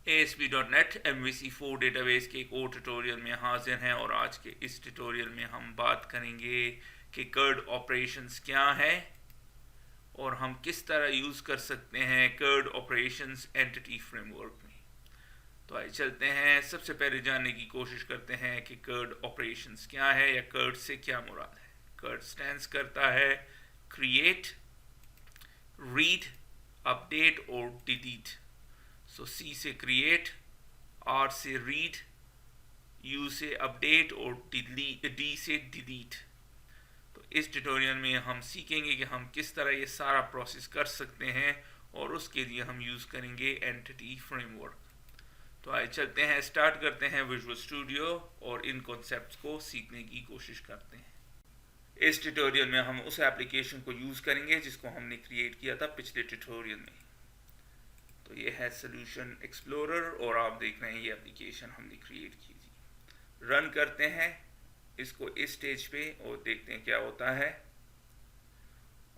ASP.NET MVC4 database के एक और ट्यूटोरियल में हाजिर हैं और आज के इस ट्यूटोरियल में हम बात करेंगे कि कर्ड ऑपरेशंस क्या है और हम किस तरह यूज़ कर सकते हैं कर्ड ऑपरेशंस एंटिटी फ्रेमवर्क में। तो आइए चलते हैं, सबसे पहले जानने की कोशिश करते हैं कि कर्ड ऑपरेशंस क्या है या कर्ड से क्या मुराद है। कर्ड स्टैंड्स करता है क्रिएट, रीड, अपडेट और डिलीट। सो C से क्रिएट, R से रीड, U से अपडेट और D से डिलीट। तो इस ट्यूटोरियल में हम सीखेंगे कि हम किस तरह ये सारा प्रोसेस कर सकते हैं और उसके लिए हम यूज़ करेंगे एंटिटी फ्रेमवर्क। तो आइए चलते हैं, स्टार्ट करते हैं विजुअल स्टूडियो और इन कॉन्सेप्ट्स को सीखने की कोशिश करते हैं। इस ट्यूटोरियल में हम उस एप्लीकेशन को यूज़ करेंगे जिसको हमने क्रिएट किया था पिछले ट्यूटोरियल में। तो ये है सोल्यूशन एक्सप्लोरर और आप देख रहे हैं ये एप्लीकेशन हमने क्रिएट की थी। रन करते हैं इसको इस स्टेज पे और देखते हैं क्या होता है।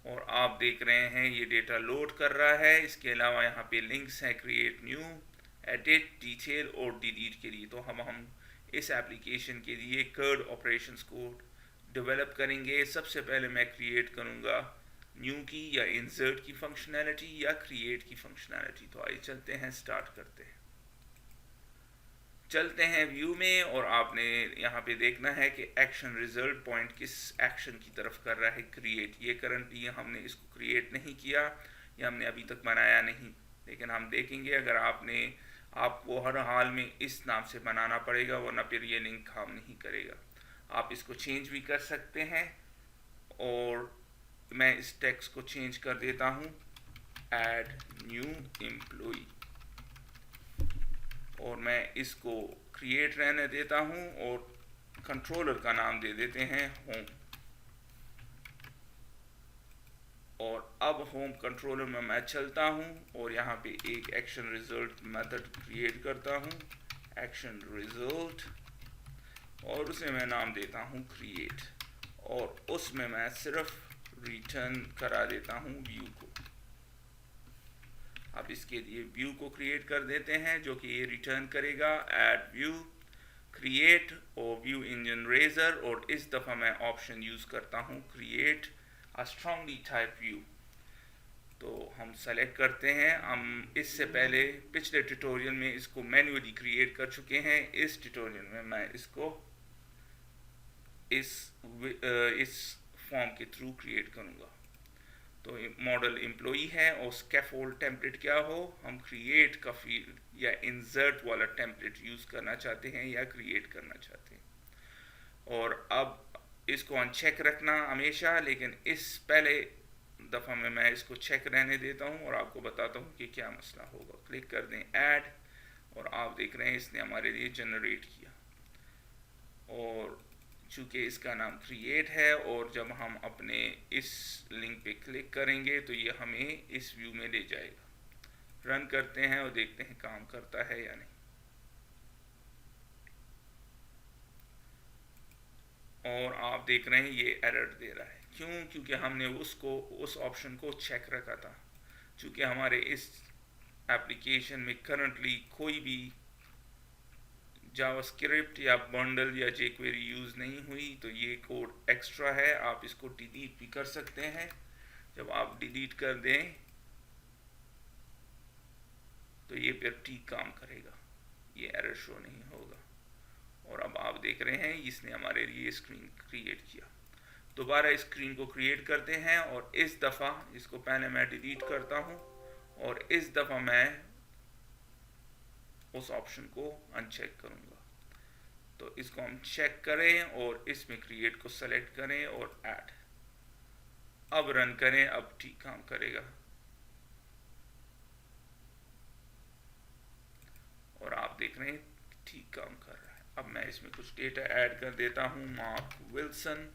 और आप देख रहे हैं ये डेटा लोड कर रहा है। इसके अलावा यहाँ पे लिंक्स हैं क्रिएट न्यू, एडिट, डिटेल और डिलीट के लिए। तो हम इस एप्लीकेशन के लिए कर्ड ऑपरेशंस को डेवलप करेंगे। सबसे पहले मैं क्रिएट करूँगा न्यू की या इंसर्ट की फंक्शनैलिटी या क्रिएट की फंक्शनैलिटी। तो आइए चलते हैं, स्टार्ट करते हैं। चलते हैं व्यू में और आपने यहाँ पे देखना है कि एक्शन रिजल्ट पॉइंट किस एक्शन की तरफ कर रहा है, क्रिएट। ये करंटली हमने इसको क्रिएट नहीं किया, ये हमने अभी तक बनाया नहीं, लेकिन हम देखेंगे अगर आपको हर हाल में इस नाम से बनाना पड़ेगा वरना फिर ये लिंक काम नहीं करेगा। आप इसको चेंज भी कर सकते हैं और मैं इस टेक्स्ट को चेंज कर देता हूँ ऐड न्यू एम्प्लॉई और मैं इसको क्रिएट रहने देता हूँ और कंट्रोलर का नाम दे देते हैं होम। और अब होम कंट्रोलर में मैं चलता हूँ और यहाँ पे एक एक्शन रिजल्ट मेथड क्रिएट करता हूँ, एक्शन रिजल्ट, और उसे मैं नाम देता हूँ क्रिएट और उसमें मैं सिर्फ रिटर्न करा देता हूँ व्यू को। अब इसके लिए व्यू को क्रिएट कर देते हैं जो कि ये रिटर्न करेगा ऐड व्यू, क्रिएट और व्यू इंजन रेजर। और इस दफ़ा मैं ऑप्शन यूज़ करता हूँ create a strongly type view. तो हम सेलेक्ट करते हैं। हम इससे पहले पिछले ट्यूटोरियल में इसको मैन्युअली क्रिएट कर चुके हैं। इस ट्यूटोरियल में मैं इसको इस फॉर्म के थ्रू क्रिएट करूँगा। तो मॉडल एम्प्लॉई है और स्कैफोल्ड टेम्पलेट क्या हो, हम क्रिएट का फील्ड या इंसर्ट वाला टेम्पलेट यूज़ करना चाहते हैं या क्रिएट करना चाहते हैं। और अब इसको अनचेक रखना हमेशा, लेकिन इस पहले दफ़ा में मैं इसको चेक रहने देता हूँ और आपको बताता हूँ कि क्या मसला होगा। क्लिक कर दें ऐड और आप देख रहे हैं इसने हमारे लिए जनरेट किया। और चूँकि इसका नाम क्रिएट है और जब हम अपने इस लिंक पे क्लिक करेंगे तो ये हमें इस व्यू में ले जाएगा। रन करते हैं और देखते हैं काम करता है या नहीं। और आप देख रहे हैं ये एरर दे रहा है। क्यों? क्योंकि हमने उस ऑप्शन को चेक रखा था। चूँकि हमारे इस एप्लीकेशन में करंटली कोई भी जावास्क्रिप्ट या बंडल या jQuery यूज़ नहीं हुई, तो ये कोड एक्स्ट्रा है। आप इसको डिलीट भी कर सकते हैं। जब आप डिलीट कर दें तो ये फिर ठीक काम करेगा, ये एरर शो नहीं होगा। और अब आप देख रहे हैं इसने हमारे लिए स्क्रीन क्रिएट किया। दोबारा स्क्रीन को क्रिएट करते हैं और इस दफ़ा इसको पहले मैं डिलीट करता हूँ और इस दफ़ा मैं उस ऑप्शन को अनचेक करूँगा। तो इसको हम चेक करें और इसमें क्रिएट को सेलेक्ट करें और ऐड। अब रन करें, अब ठीक काम करेगा। और आप देख रहे हैं ठीक काम कर रहा है। अब मैं इसमें कुछ डेटा ऐड कर देता हूँ, मार्क विल्सन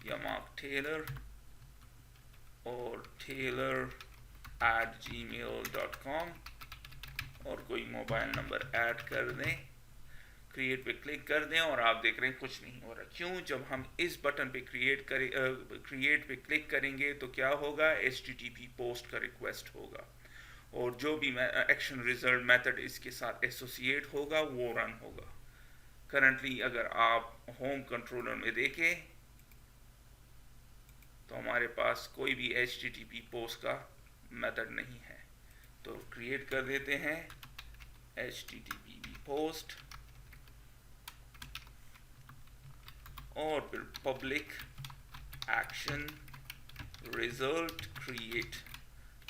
या मार्क टेलर, और taylor@gmail.com और कोई मोबाइल नंबर ऐड कर दें। क्रिएट पे क्लिक कर दें और आप देख रहे हैं कुछ नहीं हो रहा। क्यों? जब हम इस बटन पे क्रिएट पे क्लिक करेंगे तो क्या होगा, HTTP पोस्ट का रिक्वेस्ट होगा और जो भी एक्शन रिजल्ट मेथड इसके साथ एसोसिएट होगा वो रन होगा। करंटली अगर आप होम कंट्रोलर में देखें तो हमारे पास कोई भी HTTP पोस्ट का मेथड नहीं है, तो क्रिएट कर देते हैं HTTP पोस्ट और फिर पब्लिक एक्शन रिजल्ट क्रिएट।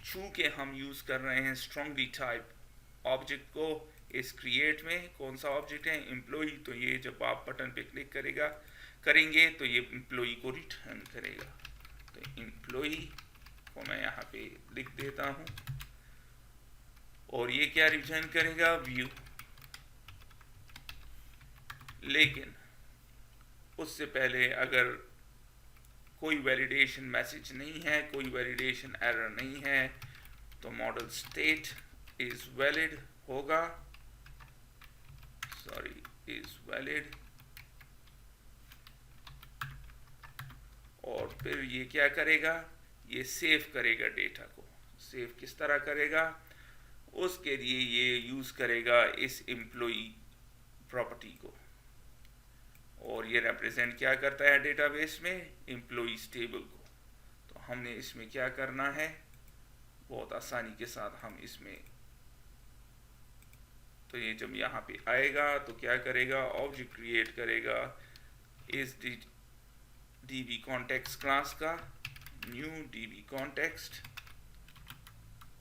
चूंकि हम यूज कर रहे हैं स्ट्रांगली टाइप ऑब्जेक्ट को इस क्रिएट में, कौन सा ऑब्जेक्ट है एम्प्लॉय, तो ये जब आप बटन पे क्लिक करेंगे तो ये एम्प्लॉय को रिटर्न करेगा। तो एम्प्लॉय को मैं यहाँ पे लिख देता हूँ और ये क्या रिटर्न करेगा, व्यू। लेकिन उससे पहले अगर कोई वैलिडेशन मैसेज नहीं है, कोई वैलिडेशन एरर नहीं है, तो मॉडल स्टेट इज वैलिड होगा, इज वैलिड। और फिर ये क्या करेगा, ये सेव करेगा डेटा को। सेव किस तरह करेगा, उसके लिए ये यूज करेगा इस एम्प्लॉय प्रॉपर्टी को, और ये रिप्रेजेंट क्या करता है डेटाबेस में, एम्प्लॉइज टेबल को। तो हमने इसमें क्या करना है, बहुत आसानी के साथ हम इसमें, तो ये जब यहाँ पे आएगा तो क्या करेगा, ऑब्जेक्ट क्रिएट करेगा इस DB कॉन्टेक्स्ट क्लास का, न्यू DB कॉन्टेक्स्ट,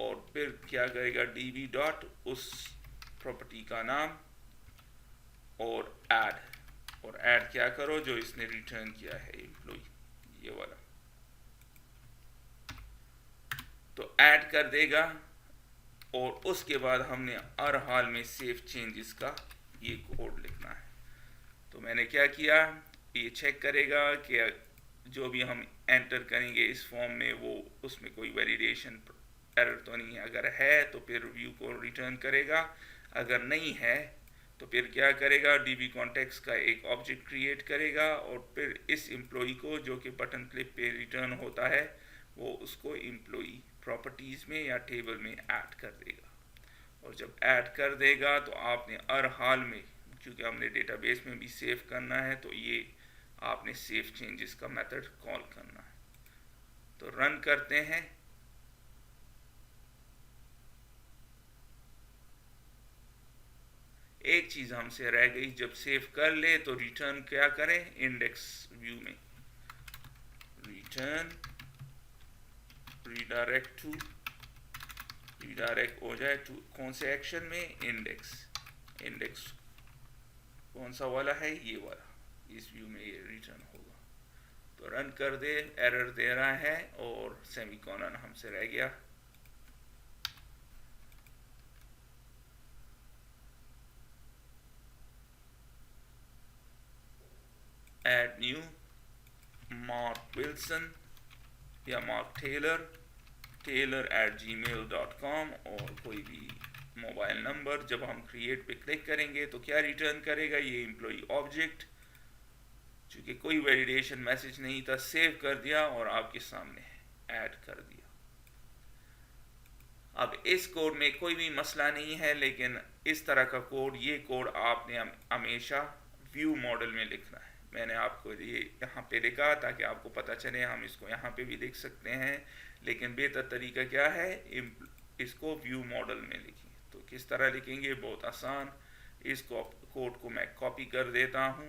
और फिर क्या करेगा DB डॉट उस प्रॉपर्टी का नाम और ऐड, और ऐड क्या करो जो इसने रिटर्न किया है एम्प्लॉय, ये वाला। तो ऐड कर देगा और उसके बाद हमने हर हाल में सेव चेंजेस का ये कोड लिखना है। तो मैंने क्या किया, ये चेक करेगा कि जो भी हम एंटर करेंगे इस फॉर्म में वो उसमें कोई वैलिडेशन एरर तो नहीं है, अगर है तो फिर व्यू को रिटर्न करेगा, अगर नहीं है तो फिर क्या करेगा, DB कॉन्टेक्स्ट का एक ऑब्जेक्ट क्रिएट करेगा और फिर इस एम्प्लॉय को जो कि बटन क्लिक पे रिटर्न होता है वो उसको एम्प्लॉय प्रॉपर्टीज में या टेबल में ऐड कर देगा। और जब ऐड कर देगा तो आपने हर हाल में, क्योंकि हमने डेटाबेस में भी सेव करना है, तो ये आपने सेव चेंजेस का मेथड कॉल करना है। तो रन करते हैं, एक चीज हमसे रह गई, जब सेव कर ले तो रिटर्न क्या करें, इंडेक्स व्यू में रिटर्न रिडायरेक्ट हो जाए टू कौन से एक्शन में, इंडेक्स कौन सा वाला है, ये वाला, इस व्यू में ये रिटर्न होगा। तो रन कर दे, एरर दे रहा है और सेमीकोलन हमसे रह गया। एड न्यू मार्क विल्सन या मार्क taylor@gmail.com और कोई भी मोबाइल नंबर। जब हम क्रिएट पे क्लिक करेंगे तो क्या रिटर्न करेगा, ये एम्प्लॉय ऑब्जेक्ट, चूंकि कोई वैलिडेशन मैसेज नहीं था, सेव कर दिया और आपके सामने ऐड कर दिया। अब इस कोड में कोई भी मसला नहीं है, लेकिन इस तरह का कोड, ये कोड आपने हमेशा व्यू मॉडल में लिखना है। मैंने आपको ये यहाँ पे लिखा ताकि आपको पता चले, हम इसको यहाँ पे भी लिख सकते हैं, लेकिन बेहतर तरीका क्या है, इसको व्यू मॉडल में लिखें। तो किस तरह लिखेंगे, बहुत आसान। इस कोड को मैं कॉपी कर देता हूँ,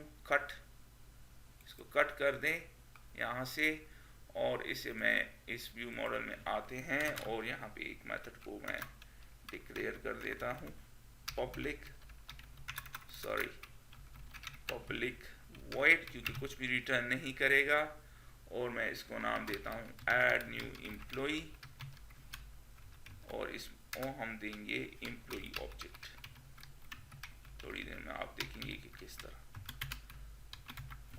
इसको कट कर दें यहाँ से, और इसे मैं इस व्यू मॉडल में आते हैं और यहाँ पे एक मेथड को मैं डिक्लेयर कर देता हूँ, पब्लिक वॉइड, क्योंकि कुछ भी रिटर्न नहीं करेगा, और मैं इसको नाम देता हूँ ऐड न्यू एम्प्लॉय, और इसको हम देंगे एम्प्लॉय ऑब्जेक्ट। थोड़ी देर में आप देखेंगे कि किस तरह,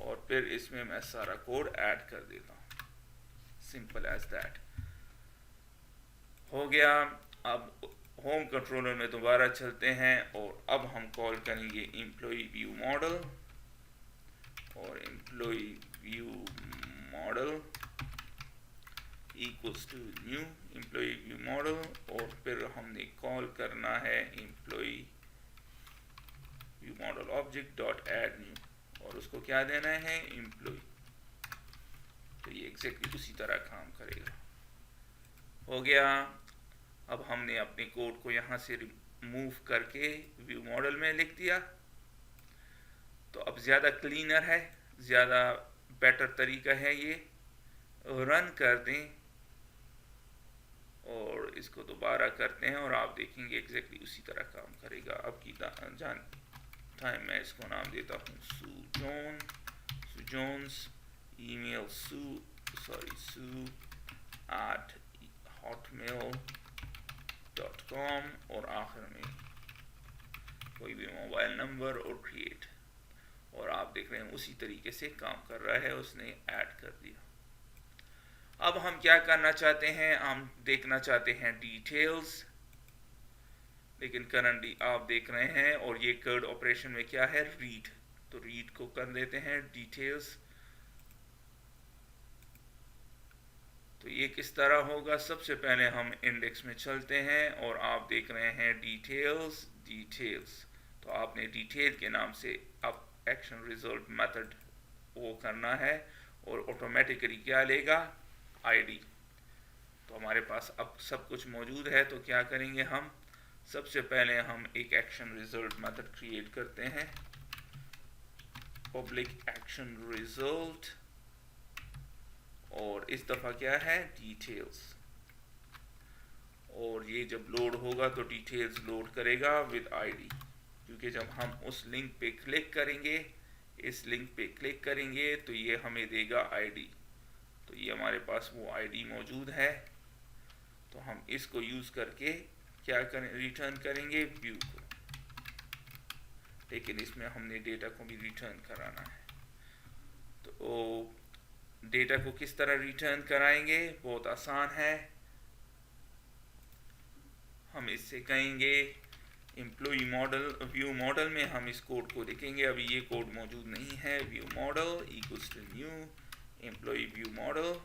और फिर इसमें मैं सारा कोड ऐड कर देता हूँ, सिंपल एज दैट। हो गया। अब होम कंट्रोलर में दोबारा चलते हैं और अब हम कॉल करेंगे एम्प्लॉय व्यू मॉडल, और employee view model equals to new employee view model, और फिर हमने कॉल करना है employee view model object dot add new, और उसको क्या देना है, एम्प्लॉय। तो ये एग्जैक्टली उसी तरह काम करेगा। हो गया। अब हमने अपने कोड को यहाँ से रिमूव करके व्यू मॉडल में लिख दिया, तो अब ज़्यादा क्लीनर है, ज़्यादा बेटर तरीका है ये। रन कर दें और इसको दोबारा करते हैं और आप देखेंगे एग्जैक्टली उसी तरह काम करेगा। अब की जान टाइम मैं इसको नाम देता हूँ सुजोन्स, ईमेल su@hotmail.com, और आखिर में कोई भी मोबाइल नंबर और क्रिएट, और आप देख रहे हैं उसी तरीके से काम कर रहा है, उसने ऐड कर दिया। अब हम क्या करना चाहते हैं, हम देखना चाहते हैं डिटेल्स, लेकिन करंटली आप देख रहे हैं और ये कर्ड ऑपरेशन में क्या है, रीड, तो रीड को कर देते हैं डिटेल्स। तो ये किस तरह होगा, सबसे पहले हम इंडेक्स में चलते हैं और आप देख रहे हैं डिटेल्स, तो आपने डिटेल के नाम से अब एक्शन रिजल्ट मेथड वो करना है, और ऑटोमेटिकली क्या लेगा, आईडी। तो हमारे पास अब सब कुछ मौजूद है, तो क्या करेंगे हम, सबसे पहले हम एक एक्शन रिजल्ट मेथड क्रिएट करते हैं, पब्लिक एक्शन रिजल्ट, और इस दफ़ा क्या है, डिटेल्स, और ये जब लोड होगा तो डिटेल्स लोड करेगा विद आईडी, क्योंकि जब हम उस लिंक पे क्लिक करेंगे, इस लिंक पे क्लिक करेंगे तो ये हमें देगा आईडी। तो ये हमारे पास वो आईडी मौजूद है, तो हम इसको यूज़ करके क्या करें, रिटर्न करेंगे व्यू को, लेकिन इसमें हमने डेटा को भी रिटर्न कराना है। तो डेटा को किस तरह रिटर्न कराएंगे, बहुत आसान है। हम इससे कहेंगे एम्प्लॉय मॉडल, व्यू मॉडल में हम इस कोड को लिखेंगे, अभी ये कोड मौजूद नहीं है, view model equals to new employee view model,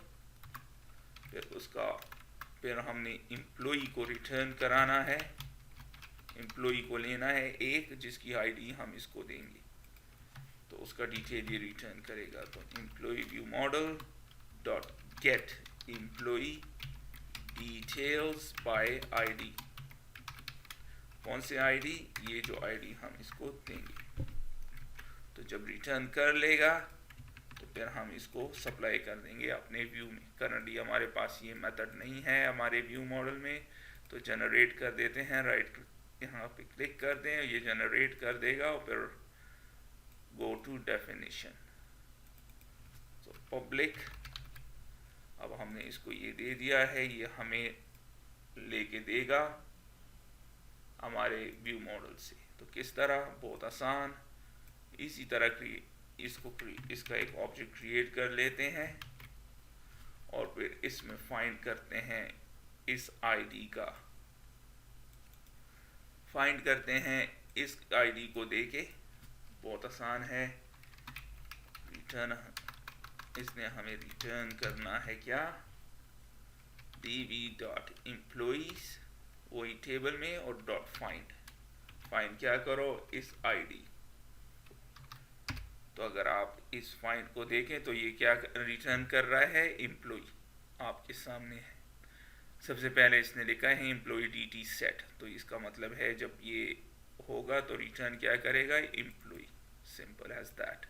फिर हमने एम्प्लॉय को रिटर्न कराना है, एम्प्लॉय को लेना है एक जिसकी आईडी हम इसको देंगे, तो उसका डिटेल ये रिटर्न करेगा। तो employee view model dot get employee details by ID, कौन से आईडी, ये जो आईडी हम इसको देंगे। तो जब रिटर्न कर लेगा तो फिर हम इसको सप्लाई कर देंगे अपने व्यू में। करंटली हमारे पास ये मेथड नहीं है हमारे व्यू मॉडल में, तो जनरेट कर देते हैं, राइट यहाँ पे क्लिक कर दें, ये जनरेट कर देगा, और फिर गो टू डेफिनेशन, तो पब्लिक, अब हमने इसको ये दे दिया है, ये हमें लेके देगा हमारे व्यू मॉडल से। तो किस तरह, बहुत आसान, इसी तरह इसका एक ऑब्जेक्ट क्रिएट कर लेते हैं और फिर इसमें फाइंड करते हैं इस आईडी का, फाइंड करते हैं इस आईडी को देके, बहुत आसान है। रिटर्न, इसने हमें रिटर्न करना है क्या, db.employees, वही टेबल में, और डॉट फाइंड, फाइंड क्या करो, इस आईडी। तो अगर आप इस फाइंड को देखें तो ये क्या रिटर्न कर रहा है, एम्प्लॉय आपके सामने है। सबसे पहले इसने लिखा है एम्प्लॉय dt सेट, तो इसका मतलब है जब ये होगा तो रिटर्न क्या करेगा, एम्प्लॉय, सिंपल एज दैट।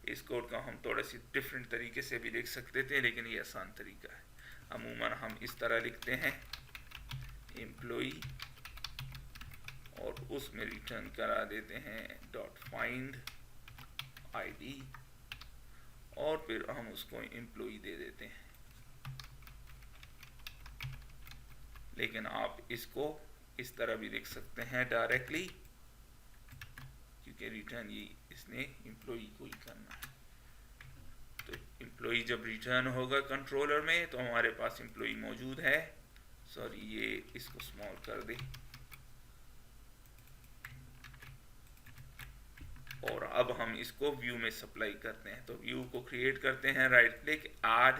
इस कोड का हम थोड़ा सी डिफरेंट तरीके से भी लिख सकते थे, लेकिन ये आसान तरीका है। अमूमन हम इस तरह लिखते हैं एम्प्लॉय, और उसमें रिटर्न करा देते हैं डॉट फाइंड आईडी, और फिर हम उसको एम्प्लॉय दे देते हैं। लेकिन आप इसको इस तरह भी लिख सकते हैं डायरेक्टली, क्योंकि रिटर्न ये इसने एम्प्लॉय को ही करना है। तो एम्प्लॉय जब रिटर्न होगा कंट्रोलर में तो हमारे पास एम्प्लॉय मौजूद है। सॉरी, ये इसको स्मॉल कर दे, और अब हम इसको व्यू में सप्लाई करते हैं। तो व्यू को क्रिएट करते हैं, राइट क्लिक, ऐड,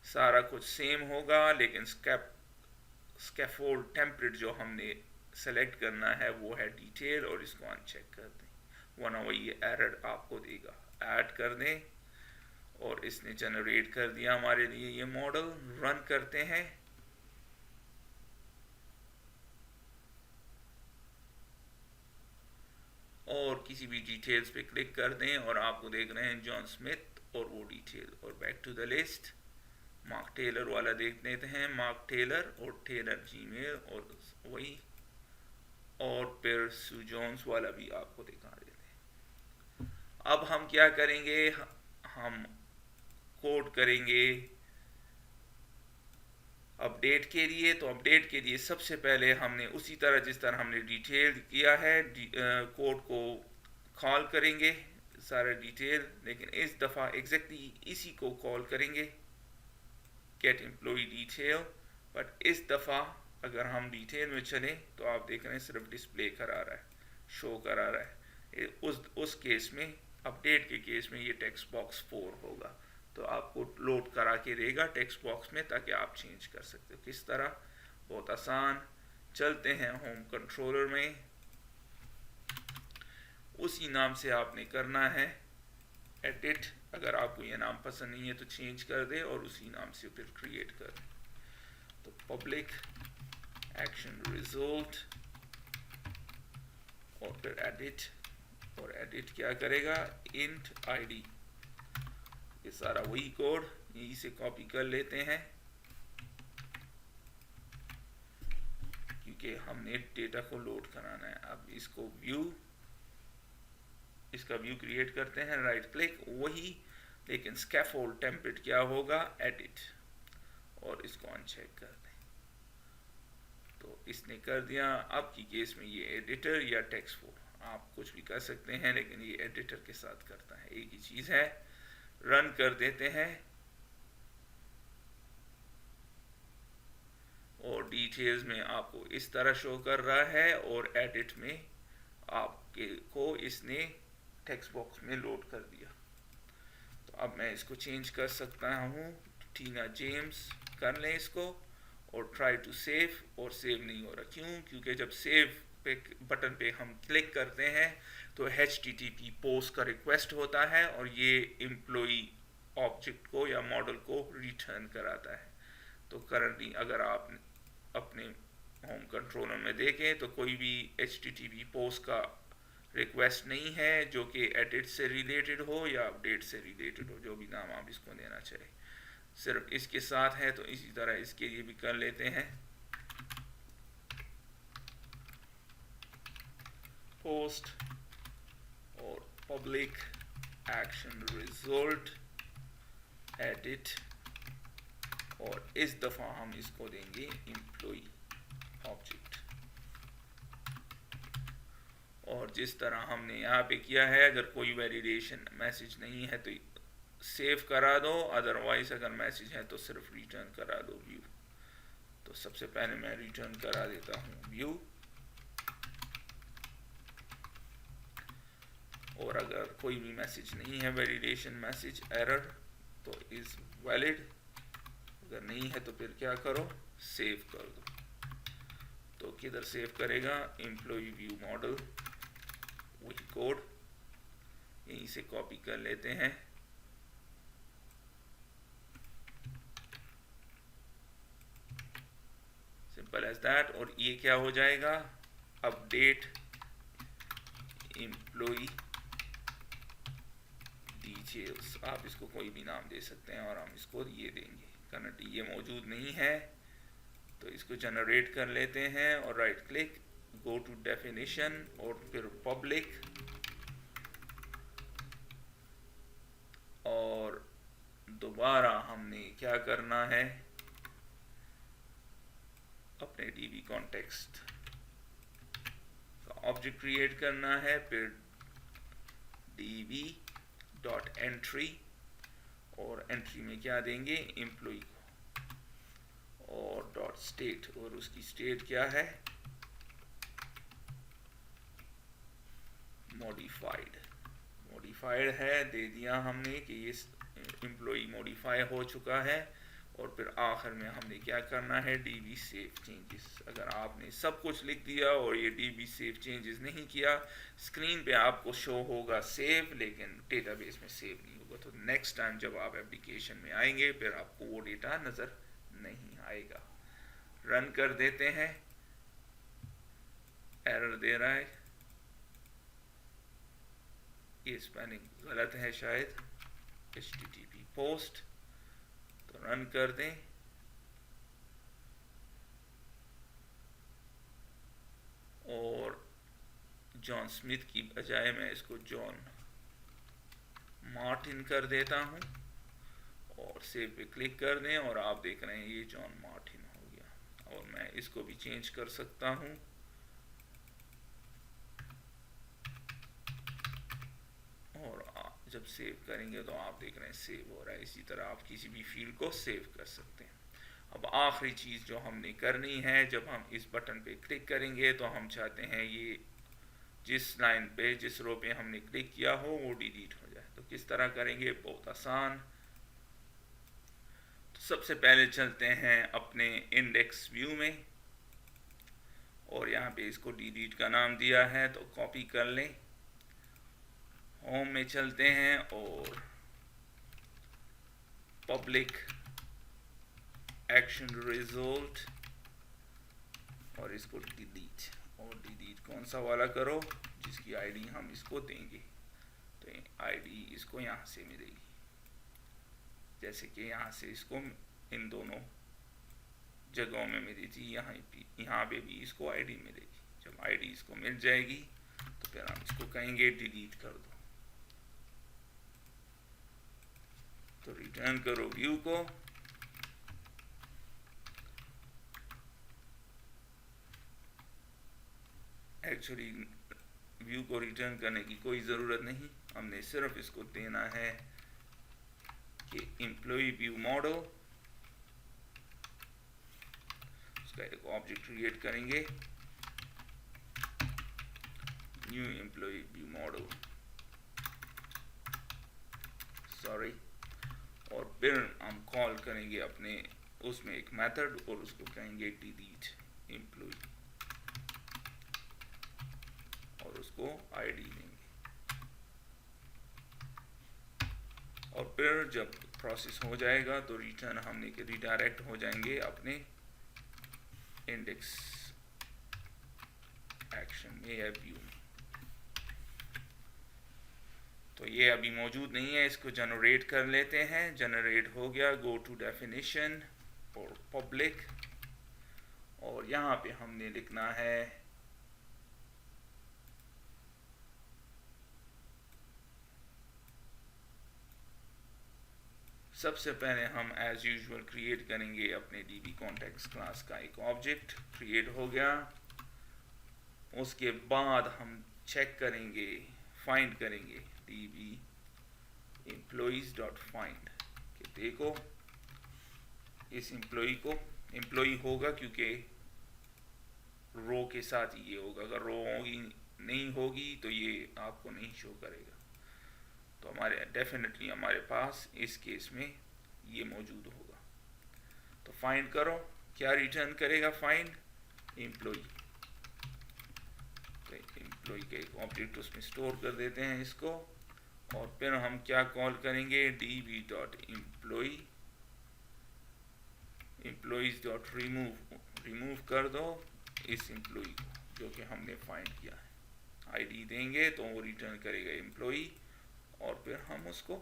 सारा कुछ सेम होगा, लेकिन स्कैफोल्ड टेम्पलेट जो हमने सेलेक्ट करना है वो है डिटेल, और इसको अनचेक कर दें वरना वो ये एरर आपको देगा। ऐड कर दें और इसने जनरेट कर दिया हमारे लिए ये मॉडल। रन करते हैं। और किसी भी डिटेल्स पे क्लिक कर दें और आपको देख रहे हैं जॉन स्मिथ और वो डिटेल। और back to the list Mark Taylor वाला देख लेते हैं, मार्क टेलर और टेलर जीमेल और वही, और फिर सू जोन्स वाला भी आपको दिखा देते हैं। अब हम क्या करेंगे, हम कोड करेंगे अपडेट के लिए। तो अपडेट के लिए सबसे पहले हमने उसी तरह जिस तरह हमने डिटेल किया है कोड को कॉल करेंगे सारा डिटेल, लेकिन इस दफ़ा एग्जैक्टली इसी को कॉल करेंगे गेट एम्प्लॉय डिटेल। बट इस दफ़ा अगर हम डिटेल में चलें तो आप देख रहे हैं सिर्फ डिस्प्ले करा रहा है, शो करा रहा है। उस केस में, अपडेट के केस में ये टेक्स्ट बॉक्स 4 होगा, तो आपको लोड करा के देगा टेक्स्ट बॉक्स में ताकि आप चेंज कर सकते हो। किस तरह, बहुत आसान। चलते हैं होम कंट्रोलर में, उसी नाम से आपने करना है एडिट। अगर आपको ये नाम पसंद नहीं है तो चेंज कर दे और उसी नाम से फिर क्रिएट कर दे। तो पब्लिक एक्शन रिजल्ट और फिर एडिट, और एडिट क्या करेगा, इंट आईडी। ये सारा वही कोड यहीं से कॉपी कर लेते हैं क्योंकि हमने डेटा को लोड कराना है। अब इसको व्यू, इसका व्यू क्रिएट करते हैं, राइट क्लिक वही, लेकिन स्कैफोल्ड टेम्पलेट क्या होगा, एडिट, और इसको अनचेक कर दें। तो इसने कर दिया। अब की केस में ये एडिटर या टेक्स्ट फोर आप कुछ भी कर सकते हैं, लेकिन ये एडिटर के साथ करता है, एक ही चीज़ है। रन कर देते हैं और डिटेल्स में आपको इस तरह शो कर रहा है, और एडिट में आपके को इसने टेक्स्ट बॉक्स में लोड कर दिया। तो अब मैं इसको चेंज कर सकता हूँ, टीना जेम्स कर लें इसको, और ट्राई टू सेव, और सेव नहीं हो रहा। क्यों? क्योंकि जब सेव पे बटन पे हम क्लिक करते हैं तो HTTP पोस्ट का रिक्वेस्ट होता है और ये एम्प्लॉई ऑब्जेक्ट को या मॉडल को रिटर्न कराता है। तो करंटली अगर आप अपने होम कंट्रोलर में देखें तो कोई भी HTTP पोस्ट का रिक्वेस्ट नहीं है जो कि एडिट से रिलेटेड हो या अपडेट से रिलेटेड हो, जो भी नाम आप इसको देना चाहें। सिर्फ इसके साथ है, तो इसी तरह इसके लिए भी कर लेते हैं, पोस्ट और पब्लिक एक्शन रिजल्ट एडिट, और इस दफ़ा हम इसको देंगे एम्प्लॉई ऑब्जेक्ट। और जिस तरह हमने यहाँ पे किया है, अगर कोई वैलिडेशन मैसेज नहीं है तो सेव करा दो, अदरवाइज अगर मैसेज है तो सिर्फ रिटर्न करा दो व्यू। तो सबसे पहले मैं रिटर्न करा देता हूँ व्यू, और अगर कोई भी मैसेज नहीं है वैलिडेशन मैसेज एरर तो इज वैलिड, अगर नहीं है तो फिर क्या करो, सेव कर दो। तो किधर सेव करेगा, एम्प्लॉई व्यू मॉडल, वही कोड यहीं से कॉपी कर लेते हैं। Simple as that. और ये क्या हो जाएगा, अपडेट एम्प्लॉई डिटेल्स। आप इसको कोई भी नाम दे सकते हैं और हम इसको ये देंगे। करंटली ये मौजूद नहीं है तो इसको जनरेट कर लेते हैं और right click, go to definition और फिर पब्लिक, और दोबारा हमने क्या करना है, अपने DB कॉन्टेक्स्ट का ऑब्जेक्ट क्रिएट करना है, फिर DB डॉट एंट्री, और एंट्री में क्या देंगे, एम्प्लॉई को, और डॉट स्टेट, और उसकी स्टेट क्या है, मॉडिफाइड। मॉडिफाइड है, दे दिया हमने कि ये एम्प्लॉई मॉडिफाई हो चुका है, और फिर आखिर में हमने क्या करना है, DB सेव चेंजेस। अगर आपने सब कुछ लिख दिया और ये DB सेव चेंजेस नहीं किया, स्क्रीन पे आपको शो होगा सेव, लेकिन डेटाबेस में सेव नहीं होगा। तो नेक्स्ट टाइम जब आप एप्लीकेशन में आएंगे फिर आपको वो डेटा नज़र नहीं आएगा। रन कर देते हैं, एरर दे रहा है, ये स्पेलिंग गलत है शायद, HTTP पोस्ट। तो रन कर दें, और जॉन स्मिथ की बजाय मैं इसको जॉन मार्टिन कर देता हूं, और सेव पे क्लिक कर दें, और आप देख रहे हैं ये जॉन मार्टिन हो गया। और मैं इसको भी चेंज कर सकता हूं, और जब सेव करेंगे तो आप देख रहे हैं सेव हो रहा है। इसी तरह आप किसी भी फील्ड को सेव कर सकते हैं। अब आखिरी चीज़ जो हमने करनी है, जब हम इस बटन पे क्लिक करेंगे तो हम चाहते हैं ये जिस लाइन पे, जिस रो पे हमने क्लिक किया हो वो डिलीट हो जाए। तो किस तरह करेंगे, बहुत आसान। तो सबसे पहले चलते हैं अपने इंडेक्स व्यू में, और यहाँ पे इसको डिलीट का नाम दिया है तो कॉपी कर लें। होम में चलते हैं और पब्लिक एक्शन रिजल्ट, और इसको डिलीट। और डिलीट कौन सा वाला करो, जिसकी आईडी हम इसको देंगे। तो आईडी इसको यहाँ से मिलेगी, जैसे कि यहाँ से इसको इन दोनों जगहों में मिली थी, यहाँ पे भी इसको आईडी मिलेगी। जब आईडी इसको मिल जाएगी तो फिर हम इसको कहेंगे डिलीट कर दो। तो रिटर्न करो व्यू को, एक्चुअली व्यू को रिटर्न करने की कोई ज़रूरत नहीं, हमने सिर्फ इसको देना है कि एम्प्लॉय व्यू मॉडल, उसका एक ऑब्जेक्ट क्रिएट करेंगे, new employee view model, sorry, और फिर हम कॉल करेंगे अपने उसमें एक मेथड, और उसको कहेंगे डिलीट एम्प्लॉय, और उसको आईडी देंगे। और फिर जब प्रोसेस हो जाएगा तो रिटर्न हमने के रिडायरेक्ट हो जाएंगे अपने इंडेक्स एक्शन में या व्यू में। तो ये अभी मौजूद नहीं है, इसको जनरेट कर लेते हैं। जनरेट हो गया, गो टू डेफिनेशन और पब्लिक, और यहाँ पे हमने लिखना है सबसे पहले हम एज यूजुअल क्रिएट करेंगे अपने DB कॉन्टेक्स्ट क्लास का एक ऑब्जेक्ट, क्रिएट हो गया। उसके बाद हम चेक करेंगे, फाइंड करेंगे DB employees डॉट फाइंड, कि देखो इस एम्प्लॉई को, एम्प्लॉई होगा क्योंकि रो के साथ ये होगा, अगर रो होगी नहीं होगी तो ये आपको नहीं शो करेगा। तो हमारे डेफिनेटली हमारे पास इस केस में ये मौजूद होगा। तो फाइंड करो, क्या रिटर्न करेगा फाइंड, एम्प्लॉई। तो एम्प्लॉई का एक ऑब्जेक्ट उसमें स्टोर कर देते हैं इसको, और फिर हम क्या कॉल करेंगे, DB dot employee, employees dot remove, remove कर दो इस एम्प्लॉई को जो कि हमने फाइंड किया है। आईडी देंगे तो वो रिटर्न करेगा एम्प्लॉई, और फिर हम उसको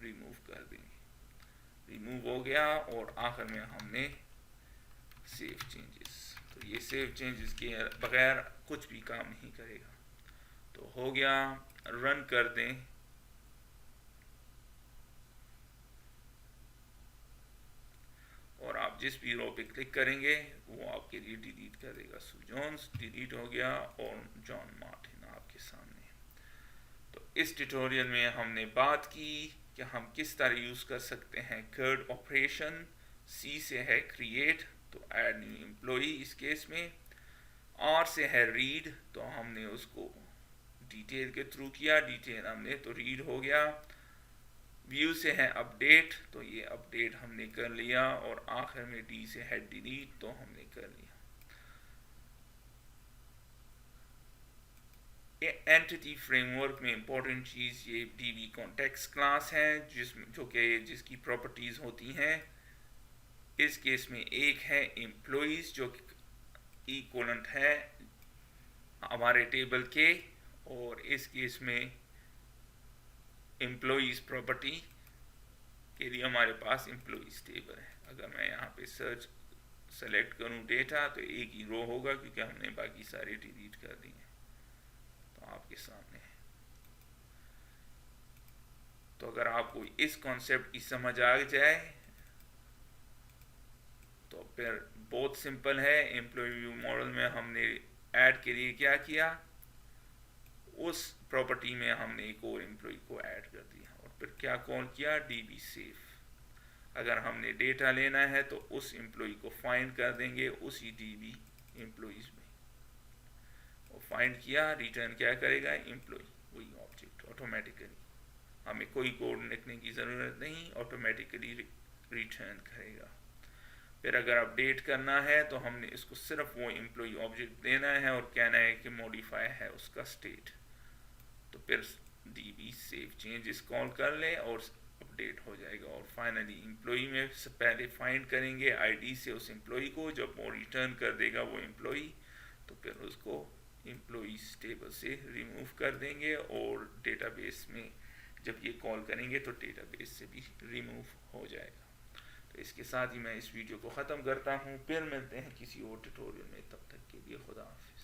रिमूव कर देंगे। रिमूव हो गया, और आखिर में हमने सेव चेंजेस। तो ये सेव चेंजेस के बगैर कुछ भी काम नहीं करेगा। तो हो गया, रन कर दें, और आप जिस भी रो पे क्लिक करेंगे वो आपके लिए डिलीट कर देगा। सो जॉन्स डिलीट हो गया, और जॉन मार्टिन आपके सामने। तो इस ट्यूटोरियल में हमने बात की कि हम किस तरह यूज़ कर सकते हैं कर्ड ऑपरेशन। C से है क्रिएट, तो ऐड न्यू एम्प्लॉई इस केस में। R से है रीड, तो हमने उसको डिटेल के थ्रू किया, डिटेल हमने तो रीड हो गया। व्यू से है अपडेट, तो ये अपडेट हमने कर लिया, और आखिर में डी से है डिलीट, तो हमने कर लिया। एंटिटी फ्रेमवर्क में इंपॉर्टेंट चीज़ ये डीबी कॉन्टेक्स्ट क्लास है, जिसकी प्रॉपर्टीज़ होती हैं। इस केस में एक है एम्प्लॉइज़ जो इक्वलेंट है हमारे टेबल के, और इस केस में एम्प्लॉइज़ प्रॉपर्टी के लिए हमारे पास एम्प्लॉइज़ टेबल है। अगर मैं यहाँ पे सर्च सेलेक्ट करूँ डेटा, तो एक ही रो होगा क्योंकि हमने बाकी सारे डिलीट कर दिए। तो आपके सामने है। तो अगर आपको इस कॉन्सेप्ट की समझ आ जाए तो फिर बहुत सिंपल है। एम्प्लॉय व्यू मॉडल में हमने ऐड के लिए क्या किया, उस प्रॉपर्टी में हमने एक और एम्प्लॉय को ऐड कर दिया, और फिर क्या कॉल किया, डीबी सेव। अगर हमने डेटा लेना है तो उस एम्प्लॉय को फाइंड कर देंगे उसी डीबी एम्प्लॉइज में, और फाइंड किया, रिटर्न क्या करेगा, एम्प्लॉय, वही ऑब्जेक्ट ऑटोमेटिकली। हमें कोई कोड लिखने की ज़रूरत नहीं, ऑटोमेटिकली रिटर्न करेगा। फिर अगर अपडेट करना है तो हमने इसको सिर्फ वो एम्प्लॉय ऑब्जेक्ट देना है और कहना है कि मॉडिफाई है उसका स्टेट, तो फिर डीबी सेव चेंजेस कॉल कर ले और अपडेट हो जाएगा। और फाइनली एम्प्लॉय में से पहले फाइंड करेंगे आईडी से उस एम्प्लॉय को, जब वो रिटर्न कर देगा वो एम्प्लॉय, तो फिर उसको एम्प्लॉइज टेबल से रिमूव कर देंगे, और डेटाबेस में जब ये कॉल करेंगे तो डेटाबेस से भी रिमूव हो जाएगा। तो इसके साथ ही मैं इस वीडियो को ख़त्म करता हूँ। फिर मिलते हैं किसी और ट्यूटोरियल में, तब तक के लिए खुदा हाफ़िज़।